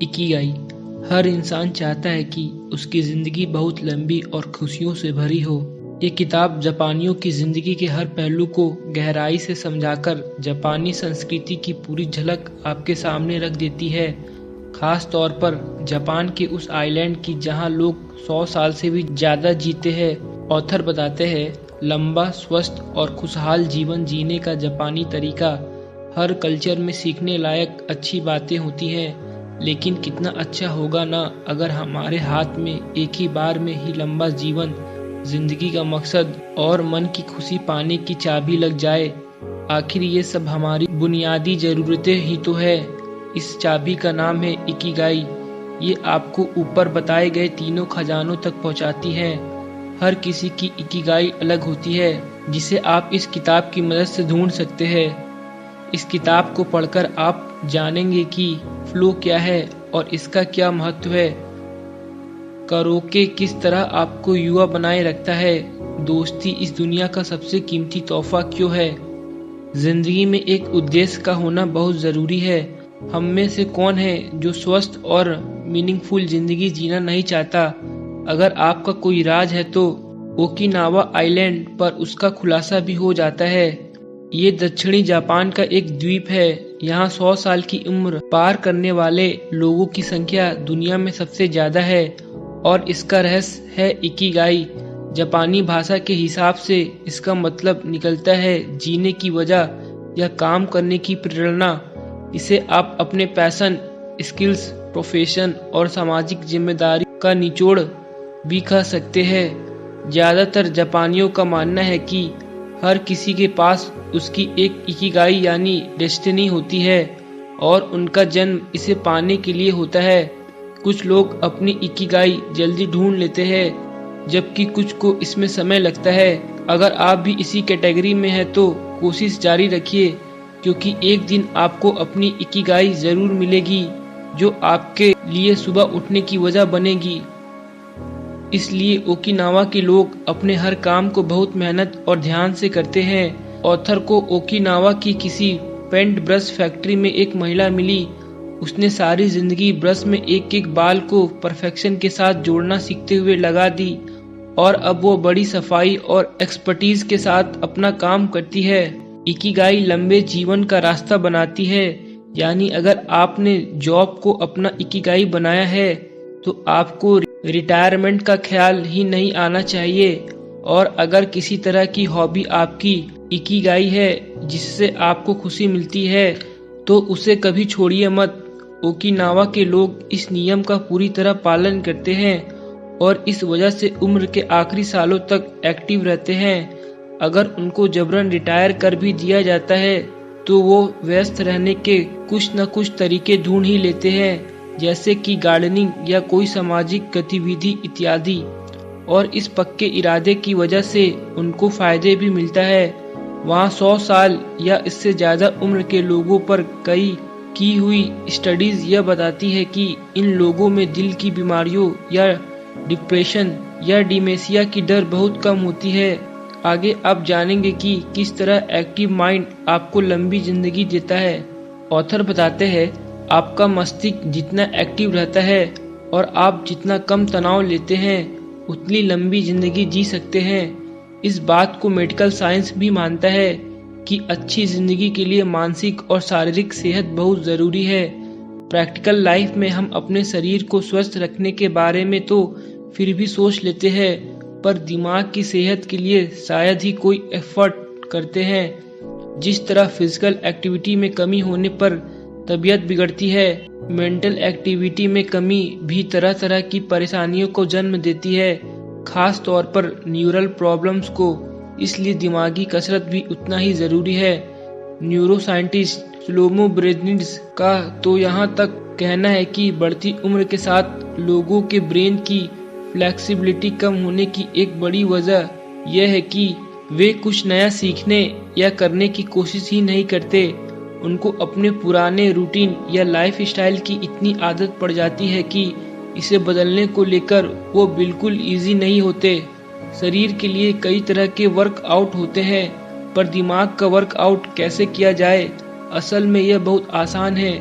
Ikigai. हर इंसान चाहता है कि उसकी जिंदगी बहुत लंबी और खुशियों से भरी हो। ये किताब जापानियों की जिंदगी के हर पहलू को गहराई से समझाकर जापानी संस्कृति की पूरी झलक आपके सामने रख देती है। खास तौर पर जापान के उस आइलैंड की जहां लोग 100 साल से भी ज्यादा जीते हैं। ऑथर बताते हैं, लंबा, स्वस्थ और खुशहाल जीवन जीने का जापानी तरीका। हर कल्चर में सीखने लायक अच्छी बातें होती हैं, लेकिन कितना अच्छा होगा ना अगर हमारे हाथ में एक ही बार में ही लंबा जीवन, जिंदगी का मकसद और मन की खुशी पाने की चाबी लग जाए। आखिर ये सब हमारी बुनियादी जरूरतें ही तो है। इस चाबी का नाम है इकिगाई। ये आपको ऊपर बताए गए तीनों खजानों तक पहुंचाती है। हर किसी की इकिगाई अलग होती है, जिसे आप इस किताब की मदद से ढूंढ सकते हैं। इस किताब को पढ़कर आप जानेंगे कि फ्लो क्या है और इसका क्या महत्व है। करोके किस तरह आपको युवा बनाए रखता है। दोस्ती इस दुनिया का सबसे कीमती तोहफा क्यों है। जिंदगी में एक उद्देश्य का होना बहुत जरूरी है। हम में से कौन है जो स्वस्थ और मीनिंगफुल जिंदगी जीना नहीं चाहता। अगर आपका कोई राज है तो ओकिनावा आइलैंड पर उसका खुलासा भी हो जाता है। ये दक्षिणी जापान का एक द्वीप है। यहाँ 100 साल की उम्र पार करने वाले लोगों की संख्या दुनिया में सबसे ज्यादा है और इसका रहस्य है इकिगाई। जापानी भाषा के हिसाब से इसका मतलब निकलता है जीने की वजह या काम करने की प्रेरणा। इसे आप अपने पैशन, स्किल्स, प्रोफेशन और सामाजिक जिम्मेदारी का निचोड़ भी कह सकते हैं। ज्यादातर जापानियों का मानना है कि हर किसी के पास उसकी एक इकिगाई यानी डेस्टिनी होती है और उनका जन्म इसे पाने के लिए होता है। कुछ लोग अपनी इकिगाई जल्दी ढूंढ लेते हैं, जबकि कुछ को इसमें समय लगता है। अगर आप भी इसी कैटेगरी में हैं तो कोशिश जारी रखिए, क्योंकि एक दिन आपको अपनी इकिगाई जरूर मिलेगी जो आपके लिए सुबह उठने की वजह बनेगी। इसलिए ओकिनावा के लोग अपने हर काम को बहुत मेहनत और ध्यान से करते हैं। ऑथर को ओकिनावा की किसी पेंट ब्रश फैक्ट्री में एक महिला मिली। उसने सारी जिंदगी ब्रश में एक एक बाल को परफेक्शन के साथ जोड़ना सीखते हुए लगा दी और अब वो बड़ी सफाई और एक्सपर्टीज के साथ अपना काम करती है। इकिगाई लंबे जीवन का रास्ता बनाती है। यानी अगर आपने जॉब को अपना इकिगाई बनाया है तो आपको रिटायरमेंट का ख्याल ही नहीं आना चाहिए। और अगर किसी तरह की हॉबी आपकी इकिगाई है जिससे आपको खुशी मिलती है तो उसे कभी छोड़िए मत। ओकिनावा के लोग इस नियम का पूरी तरह पालन करते हैं और इस वजह से उम्र के आखिरी सालों तक एक्टिव रहते हैं। अगर उनको जबरन रिटायर कर भी दिया जाता है तो वो व्यस्त रहने के कुछ न कुछ तरीके ढूंढ ही लेते हैं, जैसे कि गार्डनिंग या कोई सामाजिक गतिविधि इत्यादि। और इस पक्के इरादे की वजह से उनको फायदे भी मिलता है। वहाँ 100 साल या इससे ज्यादा उम्र के लोगों पर कई की हुई स्टडीज यह बताती है कि इन लोगों में दिल की बीमारियों या डिप्रेशन या डिमेंशिया की डर बहुत कम होती है। आगे आप जानेंगे कि किस तरह एक्टिव माइंड आपको लंबी जिंदगी देता है। ऑथर बताते हैं, आपका मस्तिष्क जितना एक्टिव रहता है और आप जितना कम तनाव लेते हैं उतनी लंबी जिंदगी जी सकते हैं। इस बात को मेडिकल साइंस भी मानता है कि अच्छी जिंदगी के लिए मानसिक और शारीरिक सेहत बहुत जरूरी है। प्रैक्टिकल लाइफ में हम अपने शरीर को स्वस्थ रखने के बारे में तो फिर भी सोच लेते हैं, पर दिमाग की सेहत के लिए शायद ही कोई एफर्ट करते हैं। जिस तरह फिजिकल एक्टिविटी में कमी होने पर तबीयत बिगड़ती है, मेंटल एक्टिविटी में कमी भी तरह तरह की परेशानियों को जन्म देती है, खास तौर पर न्यूरल प्रॉब्लम्स को। इसलिए दिमागी कसरत भी उतना ही जरूरी है। न्यूरो साइंटिस्ट श्लोमो ब्रेजनिट्स का तो यहाँ तक कहना है कि बढ़ती उम्र के साथ लोगों के ब्रेन की फ्लेक्सिबिलिटी कम होने की एक बड़ी वजह यह है कि वे कुछ नया सीखने या करने की कोशिश ही नहीं करते। उनको अपने पुराने रूटीन या लाइफ स्टाइल की इतनी आदत पड़ जाती है कि इसे बदलने को लेकर वो बिल्कुल इजी नहीं होते। शरीर के लिए कई तरह के वर्कआउट होते हैं, पर दिमाग का वर्कआउट कैसे किया जाए, असल में यह बहुत आसान है।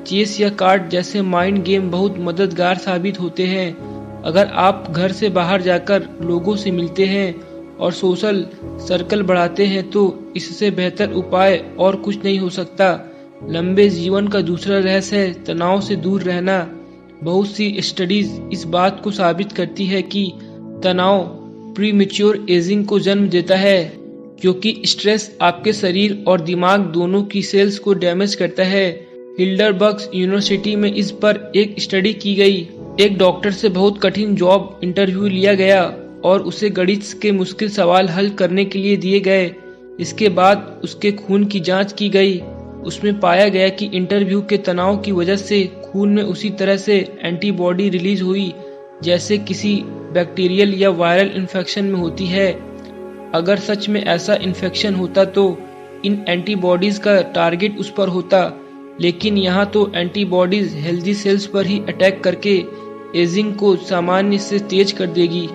चेस या कार्ड जैसे माइंड गेम बहुत मददगार साबित होते हैं। अगर आप घर से बाहर जाकर लोगों से मिलते हैं और सोशल सर्कल बढ़ाते हैं तो इससे बेहतर उपाय और कुछ नहीं हो सकता। लंबे जीवन का दूसरा रहस्य है तनाव से दूर रहना। बहुत सी स्टडीज इस बात को साबित करती है कि तनाव प्रीमेच्योर एजिंग को जन्म देता है, क्योंकि स्ट्रेस आपके शरीर और दिमाग दोनों की सेल्स को डैमेज करता है। हिल्डरबर्ग यूनिवर्सिटी में इस पर एक स्टडी की गई। एक डॉक्टर से बहुत कठिन जॉब इंटरव्यू लिया गया और उसे गणित के मुश्किल सवाल हल करने के लिए दिए गए। इसके बाद उसके खून की जांच की गई। उसमें पाया गया कि इंटरव्यू के तनाव की वजह से खून में उसी तरह से एंटीबॉडी रिलीज हुई जैसे किसी बैक्टीरियल या वायरल इन्फेक्शन में होती है। अगर सच में ऐसा इन्फेक्शन होता तो इन एंटीबॉडीज का टारगेट उस पर होता, लेकिन यहाँ तो एंटीबॉडीज हेल्दी सेल्स पर ही अटैक करके एजिंग को सामान्य से तेज कर देगी।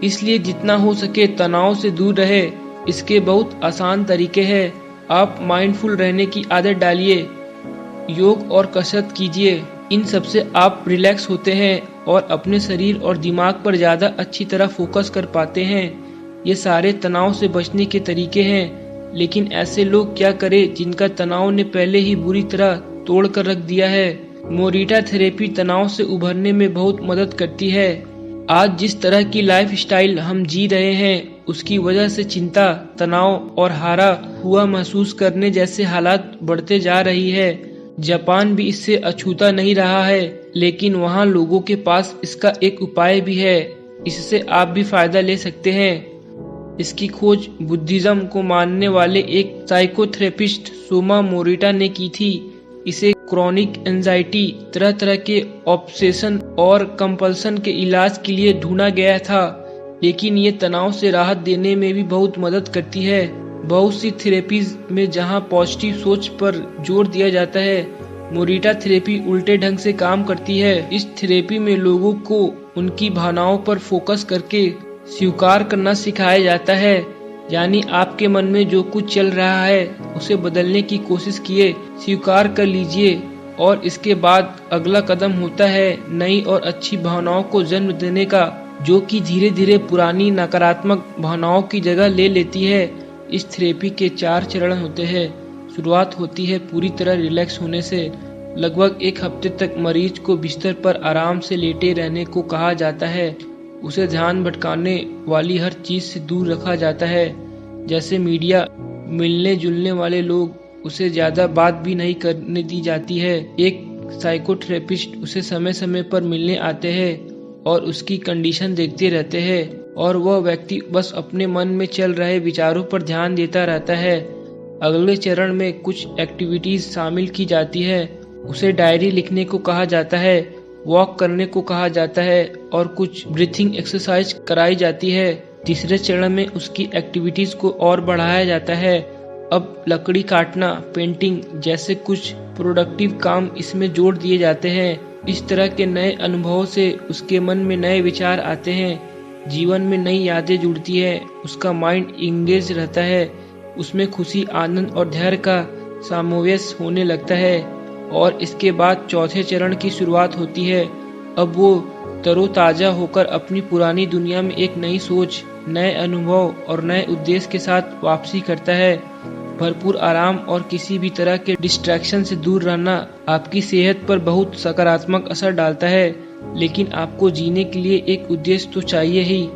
इसलिए जितना हो सके तनाव से दूर रहे। इसके बहुत आसान तरीके हैं। आप माइंडफुल रहने की आदत डालिए, योग और कसरत कीजिए। इन सबसे आप रिलैक्स होते हैं और अपने शरीर और दिमाग पर ज़्यादा अच्छी तरह फोकस कर पाते हैं। ये सारे तनाव से बचने के तरीके हैं, लेकिन ऐसे लोग क्या करें जिनका तनाव ने पहले ही बुरी तरह तोड़ कर रख दिया है। मोरिटा थेरेपी तनाव से उभरने में बहुत मदद करती है। आज जिस तरह की लाइफ स्टाइल हम जी रहे हैं उसकी वजह से चिंता, तनाव और हारा हुआ महसूस करने जैसे हालात बढ़ते जा रही है। जापान भी इससे अछूता नहीं रहा है, लेकिन वहाँ लोगों के पास इसका एक उपाय भी है। इससे आप भी फायदा ले सकते हैं। इसकी खोज बुद्धिज्म को मानने वाले एक साइकोथेरेपिस्ट सोमा मोरिटा ने की थी। इसे क्रॉनिक एंजाइटी, तरह तरह के ऑब्सेशन और कंपल्सन के इलाज के लिए ढूंढा गया था, लेकिन ये तनाव से राहत देने में भी बहुत मदद करती है। बहुत सी थेरेपीज में जहां पॉजिटिव सोच पर जोर दिया जाता है, मोरिटा थेरेपी उल्टे ढंग से काम करती है। इस थेरेपी में लोगों को उनकी भावनाओं पर फोकस करके स्वीकार करना सिखाया जाता है। यानी आपके मन में जो कुछ चल रहा है उसे बदलने की कोशिश किए, स्वीकार कर लीजिए और इसके बाद अगला कदम होता है नई और अच्छी भावनाओं को जन्म देने का, जो कि धीरे धीरे पुरानी नकारात्मक भावनाओं की जगह ले लेती है। इस थेरेपी के 4 चरण होते हैं। शुरुआत होती है पूरी तरह रिलैक्स होने से। लगभग 1 हफ्ते तक मरीज को बिस्तर पर आराम से लेटे रहने को कहा जाता है। उसे ध्यान भटकाने वाली हर चीज से दूर रखा जाता है, जैसे मीडिया। मिलने जुलने वाले लोग उसे ज्यादा बात भी नहीं करने दी जाती है। एक साइकोथेरेपिस्ट उसे समय समय पर मिलने आते हैं और उसकी कंडीशन देखते रहते हैं, और वह व्यक्ति बस अपने मन में चल रहे विचारों पर ध्यान देता रहता है। अगले चरण में कुछ एक्टिविटीज शामिल की जाती है। उसे डायरी लिखने को कहा जाता है, वॉक करने को कहा जाता है और कुछ ब्रीथिंग एक्सरसाइज कराई जाती है। तीसरे चरण में उसकी एक्टिविटीज को और बढ़ाया जाता है। अब लकड़ी काटना, पेंटिंग जैसे कुछ प्रोडक्टिव काम इसमें जोड़ दिए जाते हैं। इस तरह के नए अनुभवों से उसके मन में नए विचार आते हैं, जीवन में नई यादें जुड़ती है, उसका माइंड इंगेज रहता है, उसमें खुशी, आनंद और धैर्य का समावेश होने लगता है। और इसके बाद चौथे चरण की शुरुआत होती है। अब वो तरोताजा होकर अपनी पुरानी दुनिया में एक नई सोच, नए अनुभव और नए उद्देश्य के साथ वापसी करता है। भरपूर आराम और किसी भी तरह के डिस्ट्रैक्शन से दूर रहना आपकी सेहत पर बहुत सकारात्मक असर डालता है, लेकिन आपको जीने के लिए एक उद्देश्य तो चाहिए ही।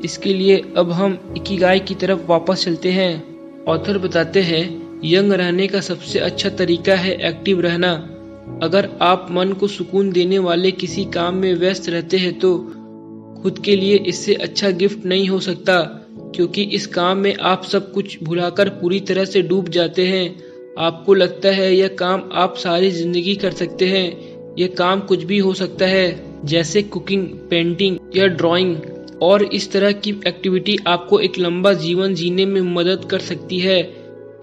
इसके लिए अब हम इकिगाई की तरफ वापस चलते हैं। ऑथर बताते हैं, यंग रहने का सबसे अच्छा तरीका है एक्टिव रहना। अगर आप मन को सुकून देने वाले किसी काम में व्यस्त रहते हैं तो खुद के लिए इससे अच्छा गिफ्ट नहीं हो सकता, क्योंकि इस काम में आप सब कुछ भुलाकर पूरी तरह से डूब जाते हैं। आपको लगता है यह काम आप सारी जिंदगी कर सकते हैं। यह काम कुछ भी हो सकता है, जैसे कुकिंग, पेंटिंग या ड्राइंग, और इस तरह की एक्टिविटी आपको एक लंबा जीवन जीने में मदद कर सकती है।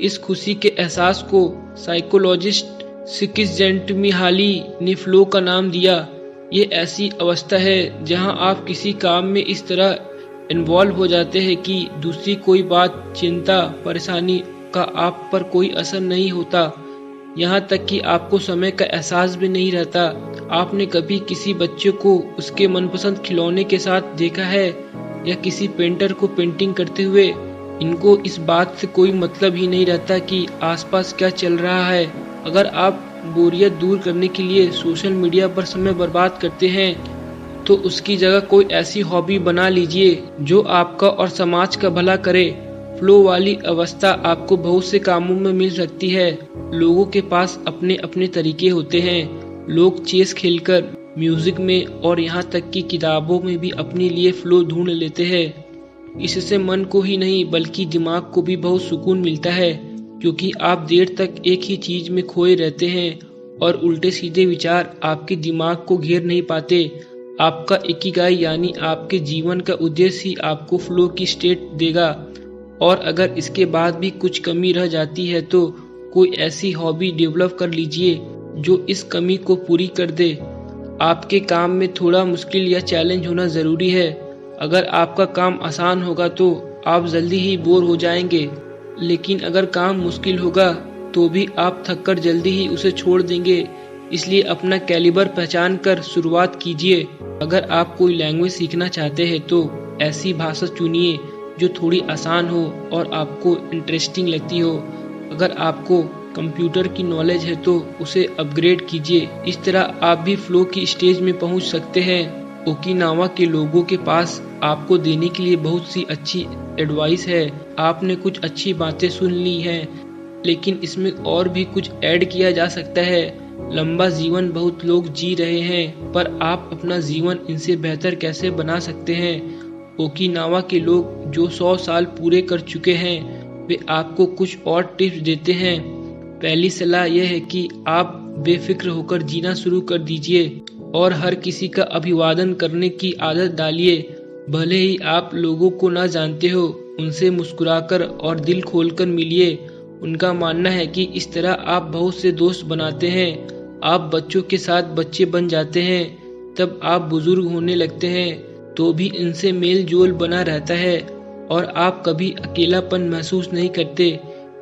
इस खुशी के एहसास को साइकोलॉजिस्ट सिकिसजेंटमिहाली ने फ्लो का नाम दिया। ये ऐसी अवस्था है जहां आप किसी काम में इस तरह इन्वॉल्व हो जाते हैं कि दूसरी कोई बात, चिंता, परेशानी का आप पर कोई असर नहीं होता। यहाँ तक कि आपको समय का एहसास भी नहीं रहता। आपने कभी किसी बच्चे को उसके मनपसंद खिलौने के साथ देखा है या किसी पेंटर को पेंटिंग करते हुए? इनको इस बात से कोई मतलब ही नहीं रहता कि आसपास क्या चल रहा है। अगर आप बोरियत दूर करने के लिए सोशल मीडिया पर समय बर्बाद करते हैं तो उसकी जगह कोई ऐसी हॉबी बना लीजिए जो आपका और समाज का भला करे। फ्लो वाली अवस्था आपको बहुत से कामों में मिल सकती है। लोगों के पास अपने अपने तरीके होते हैं। लोग चेस खेलकर, म्यूजिक में और यहाँ तक कि किताबों में भी अपने लिए फ्लो ढूंढ लेते हैं। इससे मन को ही नहीं बल्कि दिमाग को भी बहुत सुकून मिलता है, क्योंकि आप देर तक एक ही चीज में खोए रहते हैं और उल्टे सीधे विचार आपके दिमाग को घेर नहीं पाते। आपका इकिगाई यानी आपके जीवन का उद्देश्य ही आपको फ्लो की स्टेट देगा। और अगर इसके बाद भी कुछ कमी रह जाती है तो कोई ऐसी हॉबी डेवलप कर लीजिए जो इस कमी को पूरी कर दे। आपके काम में थोड़ा मुश्किल या चैलेंज होना जरूरी है। अगर आपका काम आसान होगा तो आप जल्दी ही बोर हो जाएंगे, लेकिन अगर काम मुश्किल होगा तो भी आप थककर जल्दी ही उसे छोड़ देंगे। इसलिए अपना कैलिबर पहचान कर शुरुआत कीजिए। अगर आप कोई लैंग्वेज सीखना चाहते हैं तो ऐसी भाषा चुनिए जो थोड़ी आसान हो और आपको इंटरेस्टिंग लगती हो। अगर आपको कंप्यूटर की नॉलेज है तो उसे अपग्रेड कीजिए। इस तरह आप भी फ्लो की स्टेज में पहुंच सकते हैं। ओकिनावा के लोगों के पास आपको देने के लिए बहुत सी अच्छी एडवाइस है। आपने कुछ अच्छी बातें सुन ली हैं, लेकिन इसमें और भी कुछ ऐड किया जा सकता है। लंबा जीवन बहुत लोग जी रहे हैं, पर आप अपना जीवन इनसे बेहतर कैसे बना सकते हैं? ओकिनावा के लोग जो 100 साल पूरे कर चुके हैं वे आपको कुछ और टिप्स देते हैं। पहली सलाह यह है कि आप बेफिक्र होकर जीना शुरू कर दीजिए और हर किसी का अभिवादन करने की आदत डालिए। भले ही आप लोगों को ना जानते हो, उनसे मुस्कुराकर और दिल खोलकर मिलिए। उनका मानना है कि इस तरह आप बहुत से दोस्त बनाते हैं। आप बच्चों के साथ बच्चे बन जाते हैं, तब आप बुजुर्ग होने लगते हैं तो भी इनसे मेल जोल बना रहता है और आप कभी अकेलापन महसूस नहीं करते।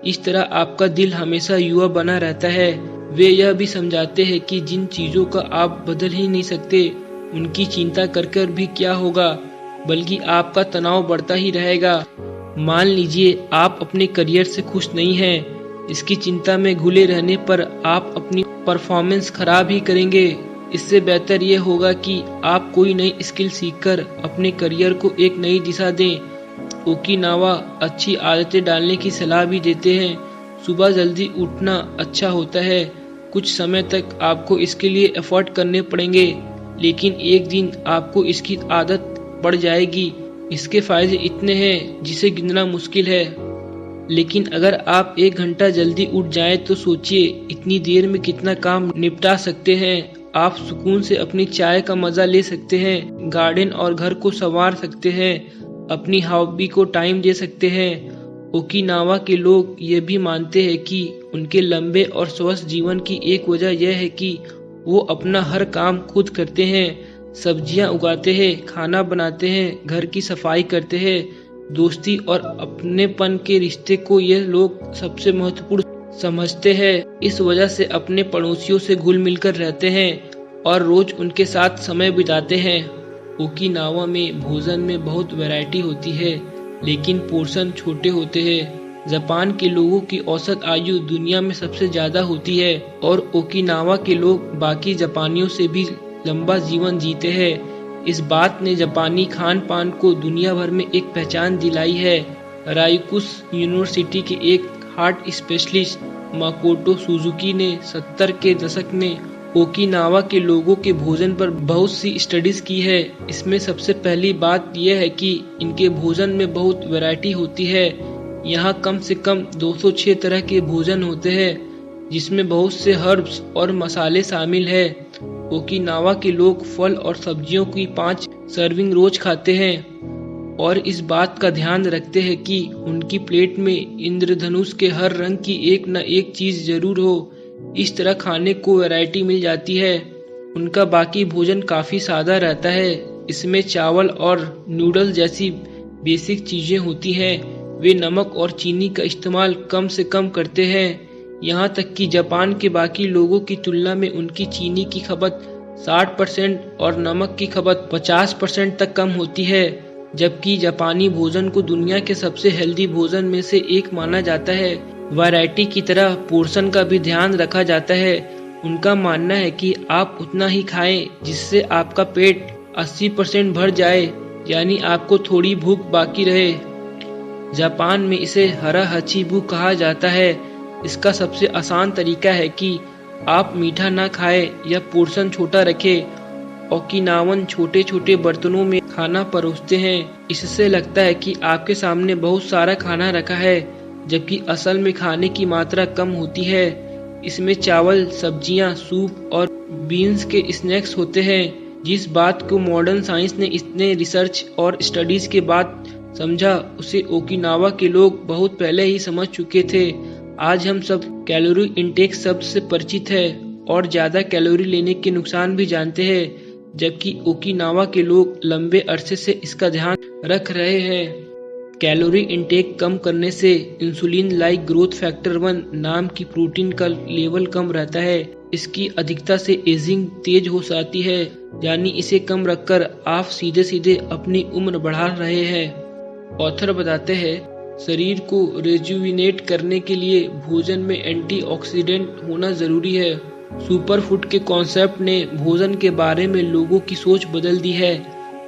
इस तरह आपका दिल हमेशा युवा बना रहता है। वे यह भी समझाते हैं कि जिन चीजों का आप बदल ही नहीं सकते उनकी चिंता कर भी क्या होगा, बल्कि आपका तनाव बढ़ता ही रहेगा। मान लीजिए आप अपने करियर से खुश नहीं हैं। इसकी चिंता में घुले रहने पर आप अपनी परफॉर्मेंस खराब ही करेंगे। इससे बेहतर ये होगा कि आप कोई नई स्किल सीखकर अपने करियर को एक नई दिशा दें। ओकिनावा अच्छी आदतें डालने की सलाह भी देते हैं। सुबह जल्दी उठना अच्छा होता है। कुछ समय तक आपको इसके लिए एफर्ट करने पड़ेंगे, लेकिन एक दिन आपको इसकी आदत पड़ जाएगी। इसके फायदे इतने हैं जिसे गिनना मुश्किल है। लेकिन अगर आप 1 घंटा जल्दी उठ जाएं तो सोचिए इतनी देर में कितना काम निपटा सकते हैं। आप सुकून से अपनी चाय का मजा ले सकते हैं, गार्डन और घर को संवार सकते हैं, अपनी हॉबी को टाइम दे सकते हैं। ओकिनावा के लोग ये भी मानते हैं कि उनके लंबे और स्वस्थ जीवन की एक वजह यह है कि वो अपना हर काम खुद करते हैं। सब्जियां उगाते हैं, खाना बनाते हैं, घर की सफाई करते हैं। दोस्ती और अपनेपन के रिश्ते को ये लोग सबसे महत्वपूर्ण समझते हैं। इस वजह से अपने पड़ोसियों से घुल मिलकर रहते हैं और रोज उनके साथ समय बिताते हैं। ओकिनावा में भोजन में बहुत वैरायटी होती है, लेकिन पोर्शन छोटे होते हैं। जापान के लोगों की औसत आयु दुनिया में सबसे ज्यादा होती है और ओकिनावा के लोग बाकी जापानियों से भी लंबा जीवन जीते हैं। इस बात ने जापानी खान पान को दुनिया भर में एक पहचान दिलाई है। राइकुस यूनिवर्सिटी के एक हार्ट स्पेशलिस्ट माकोटो सुजुकी ने 70 के दशक में ओकिनावा के लोगों के भोजन पर बहुत सी स्टडीज की है। इसमें सबसे पहली बात यह है कि इनके भोजन में बहुत वैरायटी होती है। यहाँ कम से कम 206 तरह के भोजन होते हैं, जिसमें बहुत से हर्ब्स और मसाले शामिल है। ओकिनावा के लोग फल और सब्जियों की 5 सर्विंग रोज खाते हैं और इस बात का ध्यान रखते हैं कि उनकी प्लेट में इंद्रधनुष के हर रंग की एक न एक चीज जरूर हो। इस तरह खाने को वैरायटी मिल जाती है। उनका बाकी भोजन काफी सादा रहता है। इसमें चावल और नूडल जैसी बेसिक चीजें होती हैं। वे नमक और चीनी का इस्तेमाल कम से कम करते हैं। यहाँ तक कि जापान के बाकी लोगों की तुलना में उनकी चीनी की खपत 60% और नमक की खपत 50% तक कम होती है, जबकि जापानी भोजन को दुनिया के सबसे हेल्दी भोजन में से एक माना जाता है। वैरायटी की तरह पोर्शन का भी ध्यान रखा जाता है। उनका मानना है कि आप उतना ही खाएं जिससे आपका पेट 80% भर जाए, यानी आपको थोड़ी भूख बाकी रहे। जापान में इसे हरा हचीबू कहा जाता है। इसका सबसे आसान तरीका है कि आप मीठा ना खाएं या पोर्शन छोटा रखें। ओकिनावन छोटे छोटे बर्तनों में खाना परोसते हैं। इससे लगता है कि आपके सामने बहुत सारा खाना रखा है, जबकि असल में खाने की मात्रा कम होती है। इसमें चावल, सब्जियां, सूप और बीन्स के स्नैक्स होते हैं। जिस बात को मॉडर्न साइंस ने इतने रिसर्च और स्टडीज के बाद समझा, उसे ओकिनावा के लोग बहुत पहले ही समझ चुके थे। आज हम सब कैलोरी इंटेक शब्द से परिचित है और ज्यादा कैलोरी लेने के नुकसान भी जानते हैं, जबकि ओकिनावा के लोग लंबे अरसे से इसका ध्यान रख रहे हैं। कैलोरी इंटेक कम करने से इंसुलिन लाइक ग्रोथ फैक्टर 1 नाम की प्रोटीन का लेवल कम रहता है। इसकी अधिकता से एजिंग तेज हो जाती है, यानी इसे कम रखकर आप सीधे सीधे अपनी उम्र बढ़ा रहे हैं। ऑथर बताते हैं, शरीर को रेजुविनेट करने के लिए भोजन में एंटीऑक्सीडेंट होना जरूरी है। सुपर फूड के कॉन्सेप्ट ने भोजन के बारे में लोगों की सोच बदल दी है।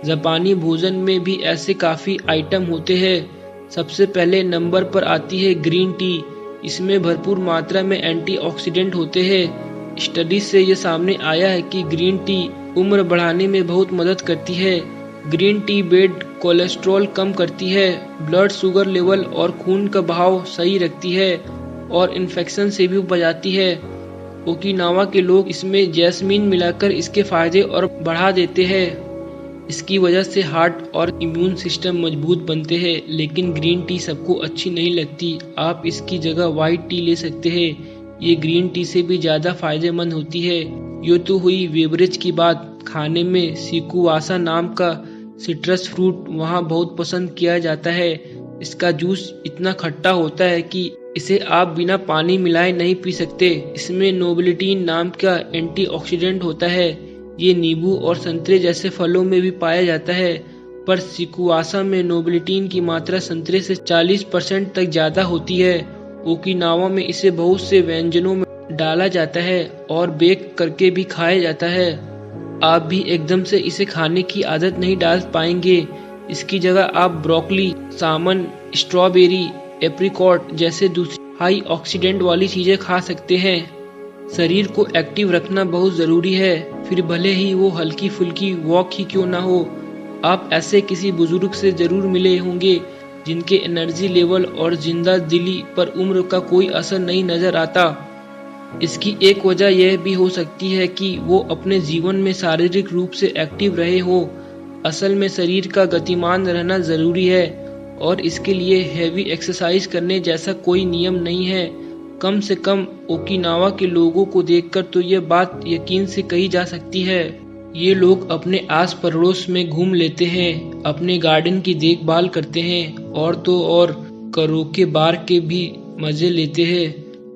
जापानी भोजन में भी ऐसे काफी आइटम होते हैं। सबसे पहले नंबर पर आती है ग्रीन टी। इसमें भरपूर मात्रा में एंटीऑक्सीडेंट होते हैं। स्टडीज से ये सामने आया है कि ग्रीन टी उम्र बढ़ाने में बहुत मदद करती है। ग्रीन टी बैड कोलेस्ट्रॉल कम करती है, ब्लड शुगर लेवल और खून का बहाव सही रखती है और इन्फेक्शन से भी बचाती है। ओकिनावा के लोग इसमें जैस्मीन मिलाकर इसके फायदे और बढ़ा देते हैं। इसकी वजह से हार्ट और इम्यून सिस्टम मजबूत बनते हैं। लेकिन ग्रीन टी सबको अच्छी नहीं लगती। आप इसकी जगह व्हाइट टी ले सकते हैं। ये ग्रीन टी से भी ज्यादा फायदेमंद होती है। ये तो हुई बेवरेज की बात। खाने में सिकुवासा नाम का सिट्रस फ्रूट वहाँ बहुत पसंद किया जाता है। इसका जूस इतना खट्टा होता है कि इसे आप बिना पानी मिलाए नहीं पी सकते। इसमें नोबिलिटीन नाम का एंटीऑक्सीडेंट होता है। ये नींबू और संतरे जैसे फलों में भी पाया जाता है, पर सिकुवासा में नोबिलिटीन की मात्रा संतरे से 40% तक ज्यादा होती है। ओकिनावा में इसे बहुत से व्यंजनों में डाला जाता है और बेक करके भी खाया जाता है। आप भी एकदम से इसे खाने की आदत नहीं डाल पाएंगे। इसकी जगह आप ब्रोकली, सामन, स्ट्रॉबेरी, एप्रिकॉट जैसे दूसरी हाई ऑक्सीडेंट वाली चीजें खा सकते हैं। शरीर को एक्टिव रखना बहुत जरूरी है, फिर भले ही वो हल्की फुल्की वॉक ही क्यों ना हो। आप ऐसे किसी बुजुर्ग से जरूर मिले होंगे जिनके एनर्जी लेवल और जिंदा दिली पर उम्र का कोई असर नहीं नजर आता। इसकी एक वजह यह भी हो सकती है कि वो अपने जीवन में शारीरिक रूप से एक्टिव रहे हो। असल में शरीर का गतिमान रहना जरूरी है और इसके लिए हैवी एक्सरसाइज करने जैसा कोई नियम नहीं है। कम से कम ओकिनावा के लोगों को देखकर तो ये बात यकीन से कही जा सकती है। ये लोग अपने आस पड़ोस में घूम लेते हैं, अपने गार्डन की देखभाल करते हैं और तो और करोके बार के भी मजे लेते हैं।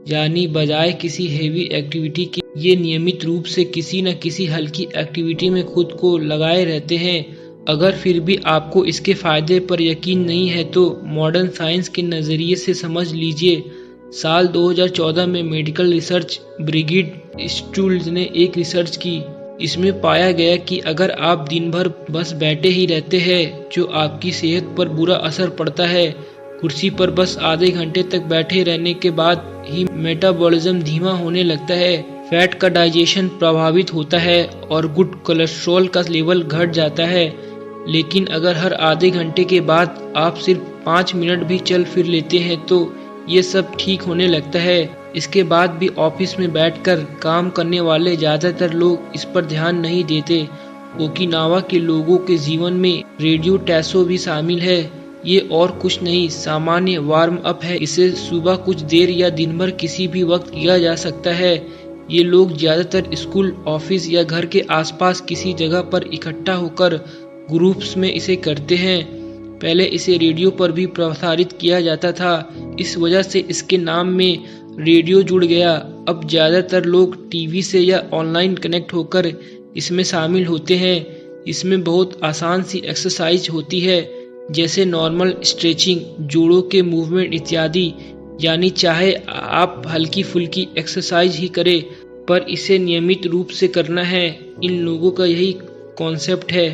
यानी बजाय किसी हेवी एक्टिविटी के ये नियमित रूप से किसी न किसी हल्की एक्टिविटी में खुद को लगाए रहते हैं। अगर फिर भी आपको इसके फायदे पर यकीन नहीं है तो मॉडर्न साइंस के नजरिए से समझ लीजिए। साल 2014 में मेडिकल रिसर्च ब्रिगिड इंस्टीट्यूट ने एक रिसर्च की। इसमें पाया गया कि अगर आप दिन भर बस बैठे ही रहते हैं, जो आपकी सेहत पर बुरा असर पड़ता है। कुर्सी पर बस आधे घंटे तक बैठे रहने के बाद ही मेटाबॉलिज्म धीमा होने लगता है, फैट का डाइजेशन प्रभावित होता है और गुड कोलेस्ट्रॉल का लेवल घट जाता है। लेकिन अगर हर आधे घंटे के बाद आप सिर्फ 5 मिनट भी चल फिर लेते हैं तो ये सब ठीक होने लगता है। इसके बाद भी ऑफिस में बैठकर काम करने वाले ज्यादातर लोग इस पर ध्यान नहीं देते। ओकिनावा के लोगों के जीवन में रेडियो टैसो भी शामिल है। ये और कुछ नहीं, सामान्य वार्म अप है। इसे सुबह कुछ देर या दिन भर किसी भी वक्त किया जा सकता है। ये लोग ज्यादातर स्कूल, ऑफिस या घर के आसपास किसी जगह पर इकट्ठा होकर ग्रुप्स में इसे करते हैं। पहले इसे रेडियो पर भी प्रसारित किया जाता था। इस वजह से इसके नाम में रेडियो जुड़ गया। अब ज़्यादातर लोग टीवी से या ऑनलाइन कनेक्ट होकर इसमें शामिल होते हैं। इसमें बहुत आसान सी एक्सरसाइज होती है, जैसे नॉर्मल स्ट्रेचिंग, जोड़ों के मूवमेंट इत्यादि। यानी चाहे आप हल्की फुल्की एक्सरसाइज ही करें, पर इसे नियमित रूप से करना है। इन लोगों का यही कॉन्सेप्ट है।